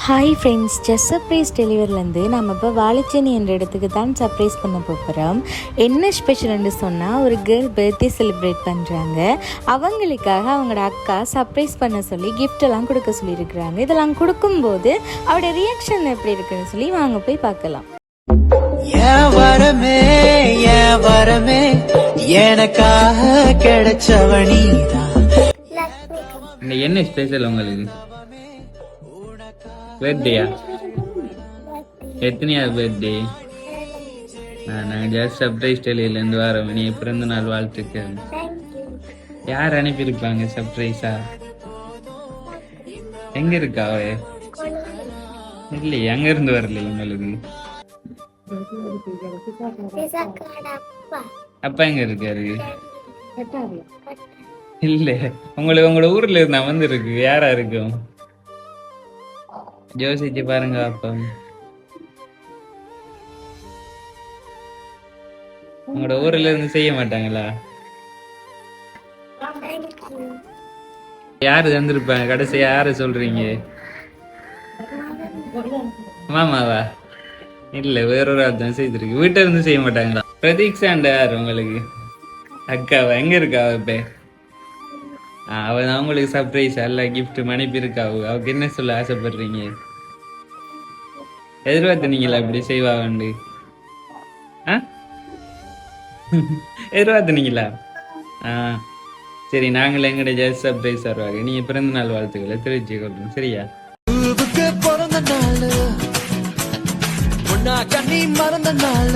Hi friends, just surprise டெலிவரிலேருந்து நம்ம இப்போ வாழைச்சேனி என்ற இடத்துக்கு தான் சர்ப்ரைஸ் பண்ண போகிறோம். என்ன ஸ்பெஷல்னு சொன்னால், ஒரு கேர்ள் பர்த்டே செலிப்ரேட் பண்ணுறாங்க. அவங்களுக்காக அவங்களோட அக்கா சர்ப்ரைஸ் பண்ண சொல்லி கிஃப்டெல்லாம் கொடுக்க சொல்லியிருக்கிறாங்க. இதெல்லாம் கொடுக்கும்போது அவருடைய ரியாக்ஷன் எப்படி இருக்குன்னு சொல்லி வாங்க போய் பார்க்கலாம். வரமே எனக்காக கிடைச்சவனிதான். என்ன ஸ்பெஷல் உங்களுக்கு? பர்த்டேயா? எத்தனையாவது பர்த்டே? நாங்கள் ஜஸ்ட் சர்ப்ரைஸ் டெலிவரிலேருந்து வரோம். நீ பிறந்த நாள் வாழ்த்துக்கள். யார் அனுப்பியிருப்பாங்க சர்ப்ரைஸா? எங்க இருக்கா அவ? இல்லையே, அங்க இருந்து வரல உங்களுக்கு. அப்பா எங்க இருக்காரு? இல்ல, உங்களோட ஊர்ல இருந்தா வந்து இருக்கு. யாரா இருக்கும்? யோசிச்சு பாருங்க. அப்பா உங்களோட ஊர்ல இருந்து செய்ய மாட்டாங்களா? யாரு தந்திருப்பாங்க கடைசி? யாரு சொல்றீங்க? மாமாவா? இல்ல, வேறொரு ஆள் தான் செய்திருக்கு. வீட்டுல இருந்து செய்ய மாட்டாங்களா? பிரதீக்ஷாண்ட யாரு உங்களுக்கு? அக்காவா? எங்க இருக்கா இப்ப? அவன் அவங்களுக்கு சர்ப்ரைஸ் எல்லாம் கிஃப்ட் அனுப்பி இருக்கா. அவருக்கு என்ன சொல்ல ஆசைப்படுறீங்க? எதிர்பார்த்தனீங்களா இப்படி செய்வாங்கண்டு? எதிர்பார்த்தனீங்களா? சரி, நாங்களே எங்கட ஜஸ்ட் சர்ப்ரைஸ் வருவாங்க. நீங்க பிறந்த நாள் வாழ்த்துக்களை தெரிவிச்சு கொள்றோம். சரியா? பிறந்த நாள் கண்ணி மறந்த நாள்